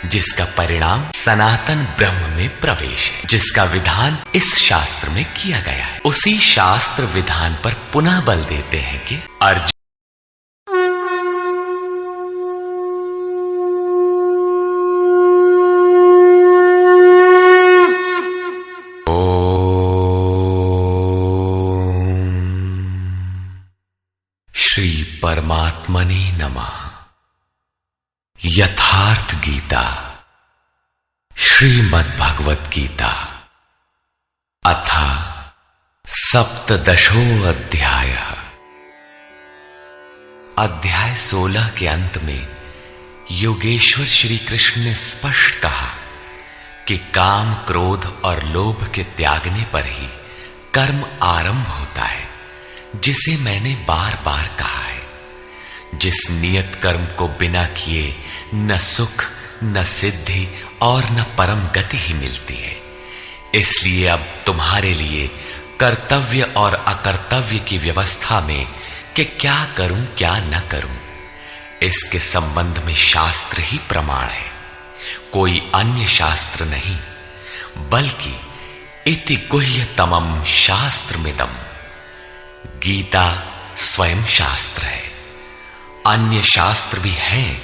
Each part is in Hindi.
जिसका परिणाम सनातन ब्रह्म में प्रवेश है, जिसका विधान इस शास्त्र में किया गया है। उसी शास्त्र विधान पर पुनः बल देते हैं कि अर्जुन श्री परमात्मने नमः। यथार्थ गीता श्रीमद् भगवत गीता अथ सप्तदशो अध्याय। अध्याय 16 के अंत में योगेश्वर श्री कृष्ण ने स्पष्ट कहा कि काम, क्रोध और लोभ के त्यागने पर ही कर्म आरंभ होता है, जिसे मैंने बार बार कहा है। जिस नियत कर्म को बिना किए न सुख, न सिद्धि और न परम गति ही मिलती है। इसलिए अब तुम्हारे लिए कर्तव्य और अकर्तव्य की व्यवस्था में कि क्या करूं क्या न करूं, इसके संबंध में शास्त्र ही प्रमाण है, कोई अन्य शास्त्र नहीं, बल्कि इति गुह्यतमं शास्त्रमिदम्। गीता स्वयं शास्त्र है। अन्य शास्त्र भी हैं,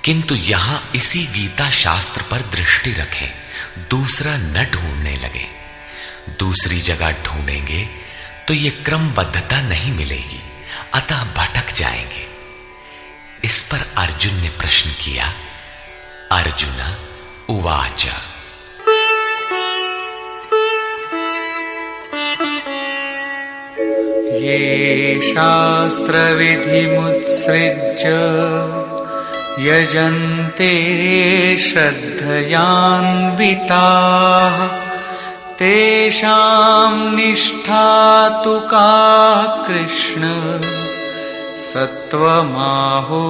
किंतु यहां इसी गीता शास्त्र पर दृष्टि रखें, दूसरा न ढूंढने लगे। दूसरी जगह ढूंढेंगे तो ये क्रमबद्धता नहीं मिलेगी, अतः भटक जाएंगे। इस पर अर्जुन ने प्रश्न किया। अर्जुन उवाच ये शास्त्रविधिमुत्सृज्य यजन्ते श्रद्धयान्विताः तेषां निष्ठा तु का कृष्ण सत्वमाहो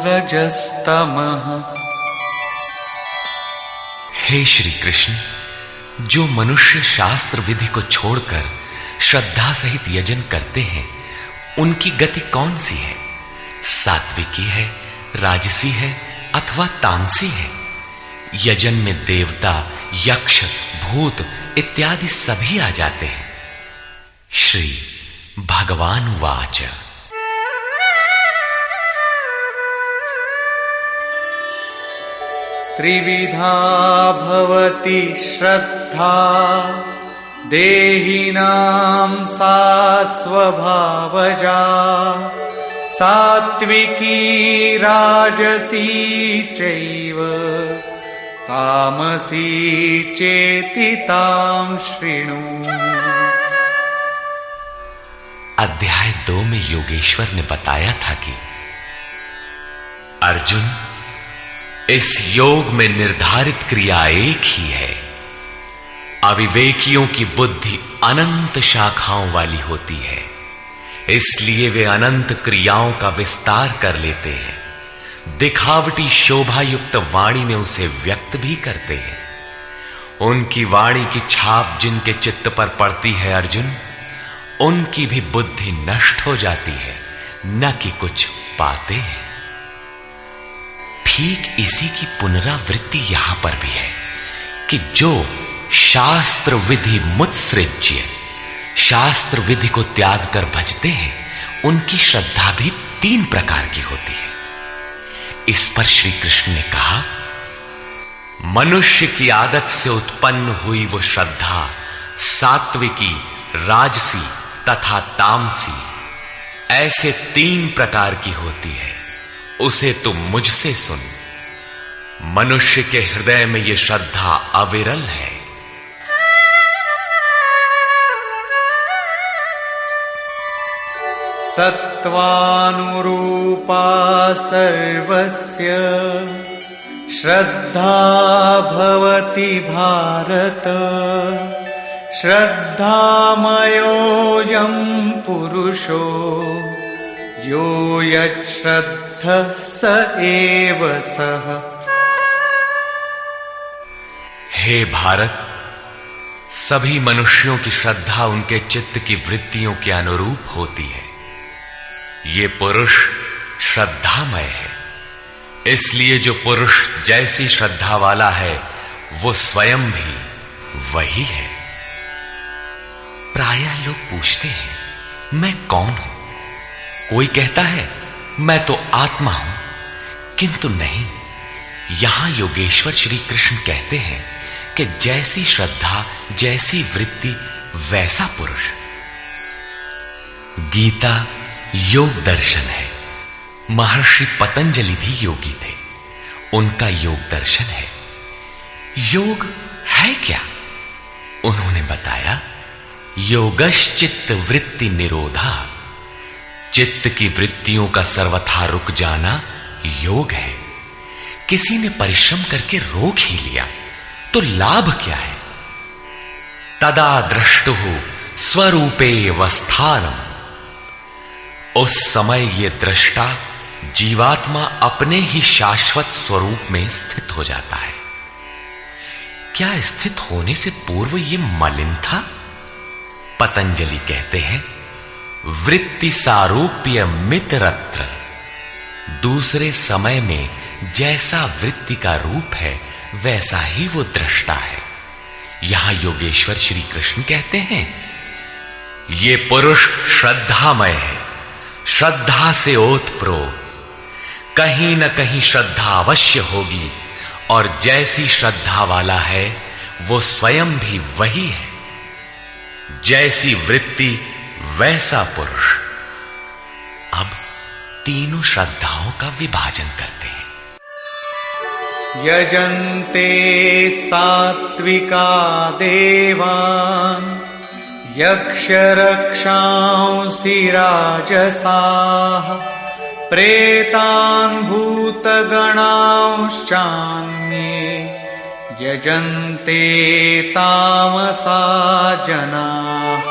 रजस्तमः। हे श्री कृष्ण, जो मनुष्य शास्त्र विधि को छोड़कर श्रद्धा सहित यजन करते हैं, उनकी गति कौन सी है? सात्विकी है, राजसी है अथवा तामसी है? यजन में देवता, यक्ष, भूत इत्यादि सभी आ जाते हैं। श्री भगवान वाच त्रिविधा भवति श्रद्धा देहिनां सा स्वभावजा सात्विकी राजसी चैव तामसी चेति तां शृणु। अध्याय 2 में योगेश्वर ने बताया था कि अर्जुन, इस योग में निर्धारित क्रिया एक ही है। अविवेकियों की बुद्धि अनंत शाखाओं वाली होती है, इसलिए वे अनंत क्रियाओं का विस्तार कर लेते हैं। दिखावटी शोभा युक्त वाणी में उसे व्यक्त भी करते हैं। उनकी वाणी की छाप जिनके चित्त पर पड़ती है अर्जुन, उनकी भी बुद्धि नष्ट हो जाती है, न कि कुछ पाते हैं। ठीक इसी की पुनरावृत्ति यहां पर भी है कि जो शास्त्र विधि मुत्सृज्य, शास्त्र विधि को त्याग कर भजते हैं, उनकी श्रद्धा भी 3 प्रकार की होती है। इस पर श्री कृष्ण ने कहा, मनुष्य की आदत से उत्पन्न हुई वो श्रद्धा सात्विकी, राजसी तथा तामसी ऐसे 3 प्रकार की होती है। उसे तुम मुझसे सुन। मनुष्य के हृदय में यह श्रद्धा अविरल है। सत्वानुरूपा सर्वस्य श्रद्धा भवति भारत श्रद्धामयोऽयं पुरुषो यो यच्छ्रद्धः स एव सः। हे भारत, सभी मनुष्यों की श्रद्धा उनके चित्त की वृत्तियों के अनुरूप होती है। ये पुरुष श्रद्धामय है, इसलिए जो पुरुष जैसी श्रद्धा वाला है वो स्वयं भी वही है। प्रायः लोग पूछते हैं मैं कौन हूं? कोई कहता है मैं तो आत्मा हूं, किंतु नहीं। यहां योगेश्वर श्री कृष्ण कहते हैं कि जैसी श्रद्धा, जैसी वृत्ति, वैसा पुरुष। गीता योग दर्शन है। महर्षि पतंजलि भी योगी थे, उनका योग दर्शन है। योग है क्या? उन्होंने बताया, योगश्चित्त वृत्ति निरोधा। चित्त की वृत्तियों का सर्वथा रुक जाना योग है। किसी ने परिश्रम करके रोक ही लिया तो लाभ क्या है? तदा दृष्टुः स्वरूपे वस्थानम। उस समय ये दृष्टा जीवात्मा अपने ही शाश्वत स्वरूप में स्थित हो जाता है। क्या स्थित होने से पूर्व ये मलिन था? पतंजलि कहते हैं, वृत्ति सारूप्य मित्रत्र। दूसरे समय में जैसा वृत्ति का रूप है वैसा ही वो दृष्टा है। यहां योगेश्वर श्री कृष्ण कहते हैं, ये पुरुष श्रद्धामय है, श्रद्धा से ओतप्रोत। कहीं न कहीं श्रद्धा अवश्य होगी, और जैसी श्रद्धा वाला है वो स्वयं भी वही है। जैसी वृत्ति वैसा पुरुष। अब तीनों श्रद्धाओं का विभाजन करते हैं। यजन्ते सात्विका देवान् यक्षरक्षांसि राजसाः प्रेतान् भूतगणांश्चान्ये यजन्ते तामसा जनाः।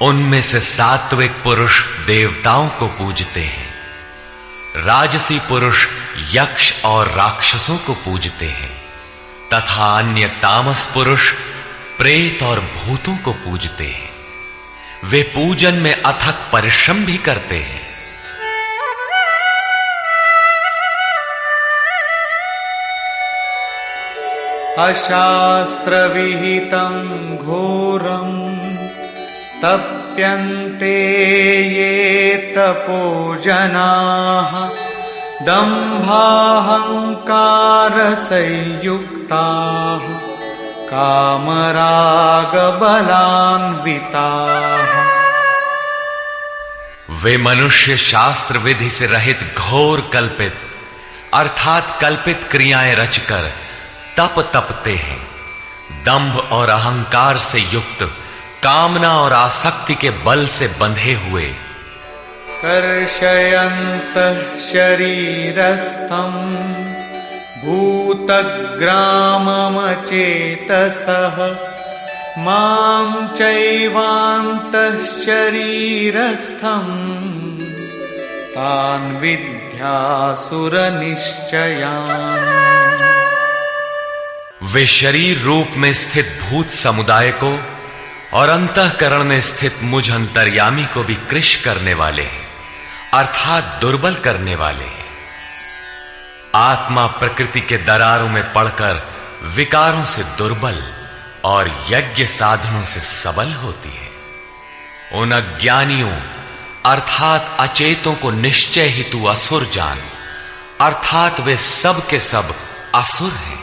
उनमें से सात्विक पुरुष देवताओं को पूजते हैं, राजसी पुरुष यक्ष और राक्षसों को पूजते हैं, तथा अन्य तामस पुरुष प्रेत और भूतों को पूजते हैं। वे पूजन में अथक परिश्रम भी करते हैं। अशास्त्र विहितं घोरं तप्यन्ते ये तपो जनाः दम्भाहंकार संयुक्ताः कामराग बलान्विताः। वे मनुष्य शास्त्र विधि से रहित घोर कल्पित अर्थात कल्पित क्रियाएं रचकर तप तपते हैं। दंभ और अहंकार से युक्त, कामना और आसक्ति के बल से बंधे हुए, कर्षयन्तः शरीरस्थं भूतग्राममचेतसः मां चैवान्तः शरीरस्थं तान् विद्यासुरनिश्चयान्। वे शरीर रूप में स्थित भूत समुदाय को और अंतःकरण में स्थित मुझ अंतर्यामी को भी कृश करने वाले हैं, अर्थात दुर्बल करने वाले हैं। आत्मा प्रकृति के दरारों में पड़कर विकारों से दुर्बल और यज्ञ साधनों से सबल होती है। उन अज्ञानियों अर्थात अचेतों को निश्चय ही तू असुर जान, अर्थात वे सब के सब असुर हैं।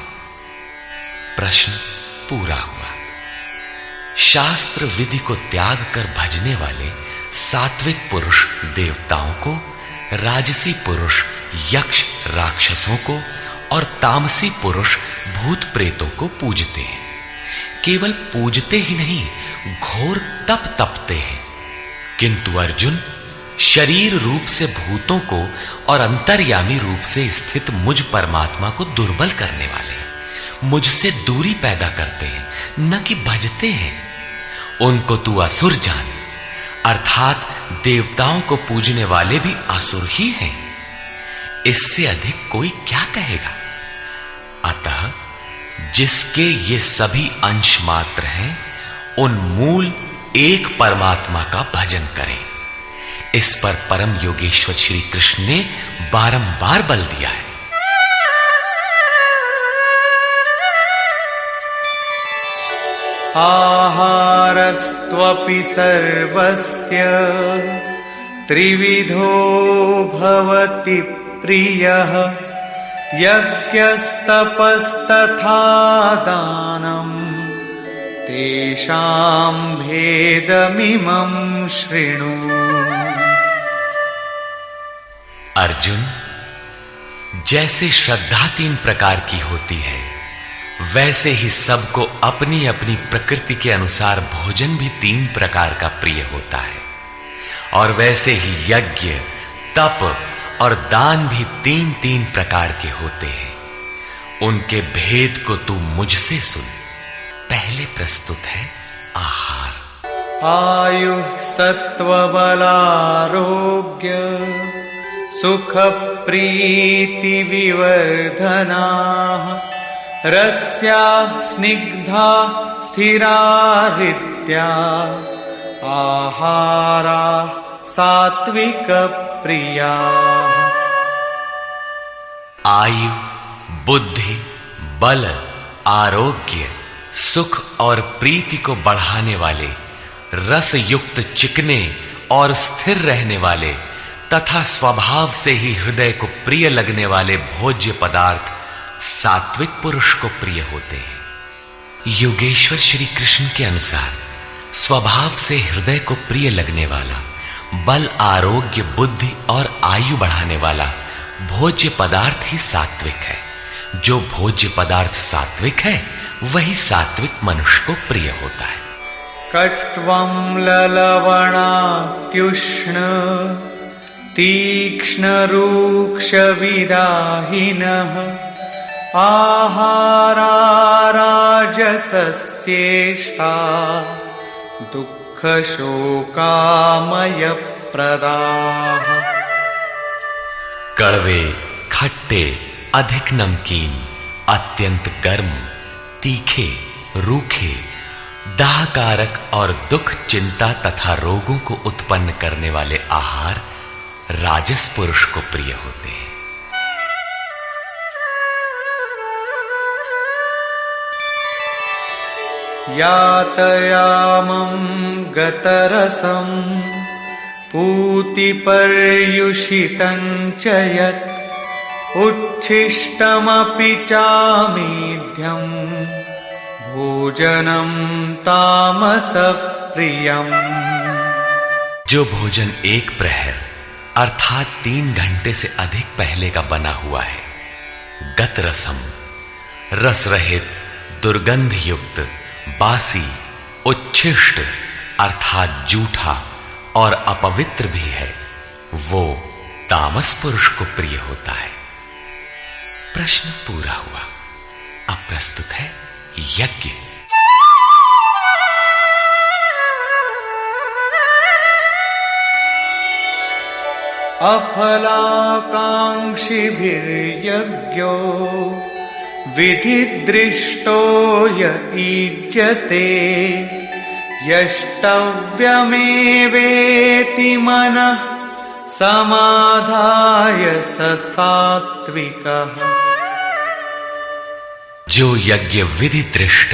प्रश्न पूरा हुआ। शास्त्र विधि को त्याग कर भजने वाले सात्विक पुरुष देवताओं को, राजसी पुरुष यक्ष राक्षसों को और तामसी पुरुष भूत प्रेतों को पूजते हैं। केवल पूजते ही नहीं, घोर तप तपते हैं। किंतु अर्जुन, शरीर रूप से भूतों को और अंतर्यामी रूप से स्थित मुझ परमात्मा को दुर्बल करने वाले हैं, मुझसे दूरी पैदा करते हैं, न कि भजते हैं। उनको तू असुर जान, अर्थात देवताओं को पूजने वाले भी असुर ही हैं। इससे अधिक कोई क्या कहेगा? अतः जिसके ये सभी अंश मात्र हैं, उन मूल एक परमात्मा का भजन करें। इस पर परम योगेश्वर श्री कृष्ण ने बारंबार बल दिया है। आहारस्त्वपि सर्वस्य त्रिविधो भवति प्रियः यज्ञस्तपस्तथा दानम् तेषां भेदमिमं शृणु। अर्जुन, जैसे श्रद्धा 3 प्रकार की होती है, वैसे ही सबको अपनी अपनी प्रकृति के अनुसार भोजन भी 3 प्रकार का प्रिय होता है, और वैसे ही यज्ञ, तप और दान भी 3-3 प्रकार के होते हैं। उनके भेद को तू मुझसे सुन। पहले प्रस्तुत है आहार। आयु सत्व बलारोग्य सुख प्रीति विवर्धना रस्या स्निग्धा स्थिरा हृद्या आहारा सात्विक प्रिया। आयु, बुद्धि, बल, आरोग्य, सुख और प्रीति को बढ़ाने वाले, रस युक्त चिकने और स्थिर रहने वाले तथा स्वभाव से ही हृदय को प्रिय लगने वाले भोज्य पदार्थ सात्विक पुरुष को प्रिय होते हैं। योगेश्वर श्री कृष्ण के अनुसार स्वभाव से हृदय को प्रिय लगने वाला, बल, आरोग्य, बुद्धि और आयु बढ़ाने वाला भोज्य पदार्थ ही सात्विक है। जो भोज्य पदार्थ सात्विक है, वही सात्विक मनुष्य को प्रिय होता है। कट्वं ललवणात्युष्ण तीक्ष्ण रूक्ष विदाहिनः आहारा राजसस्येषा दुःख शोकामय प्रदाः। कड़वे, खट्टे, अधिक नमकीन, अत्यंत गर्म, तीखे, रूखे, दाहकारक और दुख, चिंता तथा रोगों को उत्पन्न करने वाले आहार राजस पुरुष को प्रिय होते हैं। यातयामं गतरसं पूतिपर्युषितं च यत् उच्छिष्टमपि चामेध्यं भोजनं तामसप्रियम्। जो भोजन 1 प्रहर अर्थात 3 घंटे से अधिक पहले का बना हुआ है, गत रसम, रस रहित, दुर्गंध युक्त, बासी, उच्छिष्ट अर्थात जूठा और अपवित्र भी है, वो तामस पुरुष को प्रिय होता है। प्रश्न पूरा हुआ। अब प्रस्तुत है यज्ञ। अफलाकांक्षिभिर्यज्ञो विधिदृष्टो य ईज्यते यष्टव्यमेवेति मनः समाधाय स सात्विकः। जो यज्ञ विधि दृष्ट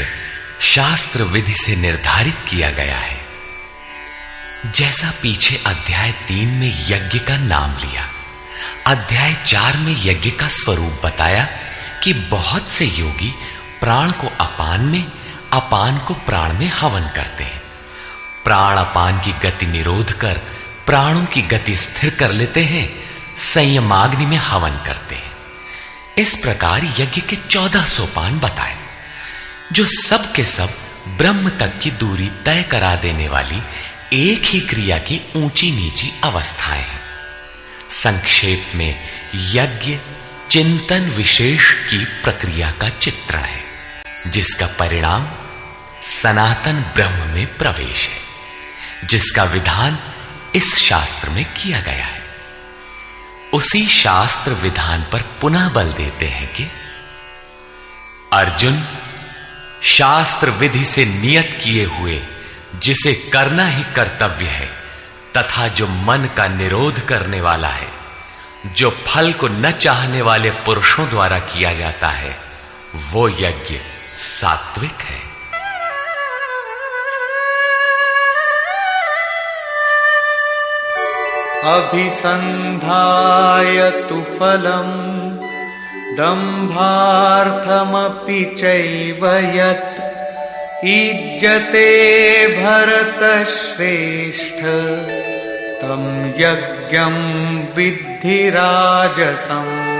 शास्त्र विधि से निर्धारित किया गया है, जैसा पीछे अध्याय 3 में यज्ञ का नाम लिया, अध्याय 4 में यज्ञ का स्वरूप बताया कि बहुत से योगी प्राण को अपान में, अपान को प्राण में हवन करते हैं। प्राण अपान की गति निरोध कर प्राणों की गति स्थिर कर लेते हैं, संयमाग्नि में हवन करते हैं। इस प्रकार यज्ञ के 14 सोपान बताए, जो सब के सब ब्रह्म तक की दूरी तय करा देने वाली एक ही क्रिया की ऊंची नीची अवस्थाएं हैं। संक्षेप में यज्ञ चिंतन विशेष की प्रक्रिया का चित्रण है, जिसका परिणाम सनातन ब्रह्म में प्रवेश है, जिसका विधान इस शास्त्र में किया गया है। उसी शास्त्र विधान पर पुनः बल देते हैं कि अर्जुन, शास्त्र विधि से नियत किए हुए जिसे करना ही कर्तव्य है, तथा जो मन का निरोध करने वाला है, जो फल को न चाहने वाले पुरुषों द्वारा किया जाता है, वो यज्ञ सात्विक है। अभिसन्धाय तु फलम् दम्भार्थमपि चैव यत् ईज्जते भरतश्रेष्ठ तं यज्ञं विद्धि राजसम्।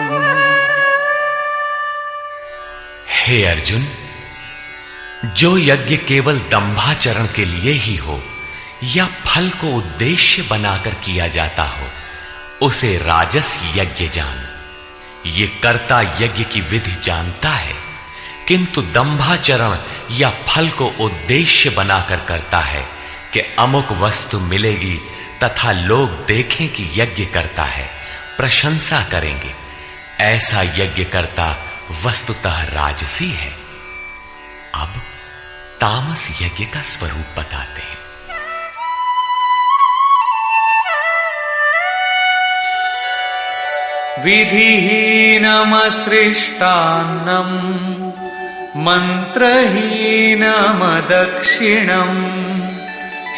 हे अर्जुन, जो यज्ञ केवल दंभाचरण के लिए ही हो या फल को उद्देश्य बनाकर किया जाता हो, उसे राजस यज्ञ जान। ये कर्ता यज्ञ की विधि जानता है, किंतु दंभाचरण या फल को उद्देश्य बनाकर करता है कि अमुक वस्तु मिलेगी तथा लोग देखें कि यज्ञ करता है, प्रशंसा करेंगे। ऐसा यज्ञ करता वस्तुतः राजसी है। अब तामस यज्ञ का स्वरूप बताते हैं। विधिहीनमसृष्टान्नम् मन्त्रहीनमदक्षिणम्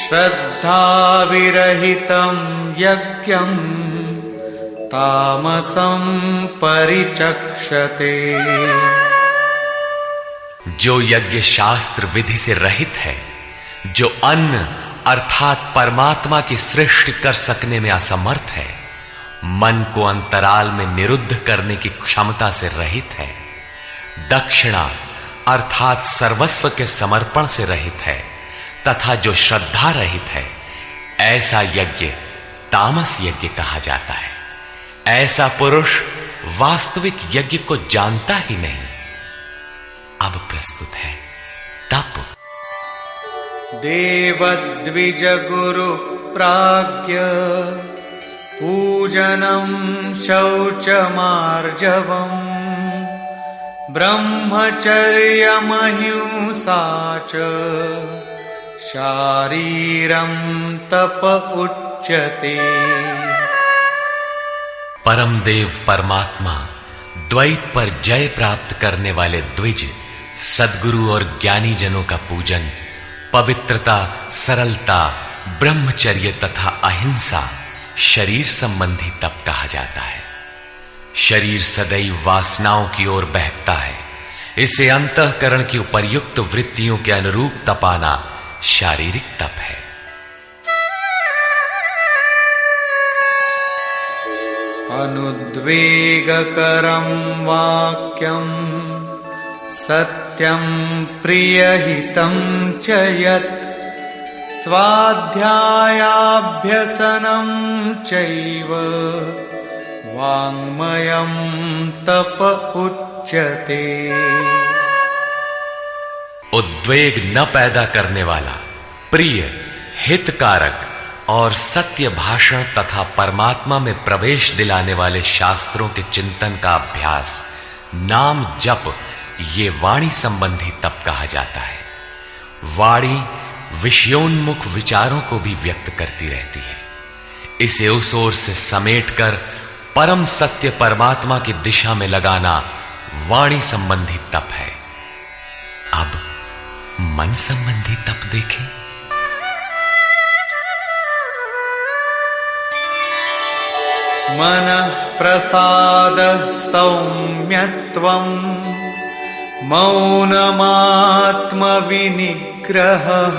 श्रद्धाविरहितं यज्ञम् तामसं परिचक्षते। जो यज्ञ शास्त्र विधि से रहित है, जो अन्न अर्थात परमात्मा की सृष्टि कर सकने में असमर्थ है, मन को अंतराल में निरुद्ध करने की क्षमता से रहित है, दक्षिणा अर्थात सर्वस्व के समर्पण से रहित है, तथा जो श्रद्धा रहित है, ऐसा यज्ञ तामस यज्ञ कहा जाता है। ऐसा पुरुष वास्तविक यज्ञ को जानता ही नहीं। अब प्रस्तुत है तप। देवद्विज गुरु प्राज्ञ पूजनं शौचमार्जवम् ब्रह्मचर्यमहिंसा च शारीरं तप उच्यते। परम देव परमात्मा द्वैत पर जय प्राप्त करने वाले द्विज, सद्गुरु और ज्ञानी जनों का पूजन, पवित्रता, सरलता, ब्रह्मचर्य तथा अहिंसा शरीर संबंधी तप कहा जाता है। शरीर सदैव वासनाओं की ओर बहकता है, इसे अंतःकरण की उपर्युक्त वृत्तियों के अनुरूप तपाना शारीरिक तप है। अनुद्वेगकरं वाक्यं सत्यं प्रियहितं च यत् स्वाध्यायाभ्यसनं चैव वाङ्मयं तप उच्यते। उद्वेग न पैदा करने वाला, प्रिय, हितकारक और सत्य भाषण तथा परमात्मा में प्रवेश दिलाने वाले शास्त्रों के चिंतन का अभ्यास, नाम जप, ये वाणी संबंधी तप कहा जाता है। वाणी विषयोन्मुख विचारों को भी व्यक्त करती रहती है। इसे उस ओर से समेटकर परम सत्य परमात्मा की दिशा में लगाना वाणी संबंधी तप है। अब मन संबंधी तप देखें। मनः प्रसादः सौम्यत्वम् मौनमात्मविनिग्रहः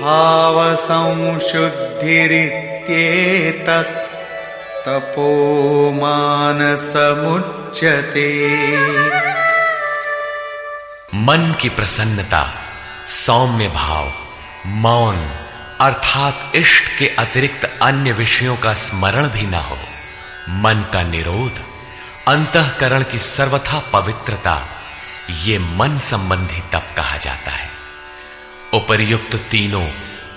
भावसंशुद्धिरित्येतत् तपो मानसमुच्यते। मन की प्रसन्नता, सौम्य भाव, मौन अर्थात इष्ट के अतिरिक्त अन्य विषयों का स्मरण भी ना हो, मन का निरोध, अंतःकरण की सर्वथा पवित्रता, ये मन संबंधी तप कहा जाता है। उपर्युक्त तीनों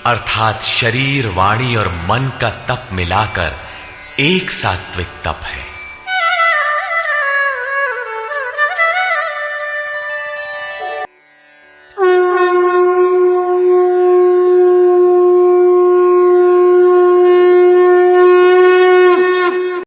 अर्थात शरीर, वाणी और मन का तप मिलाकर एक सात्विक तप है।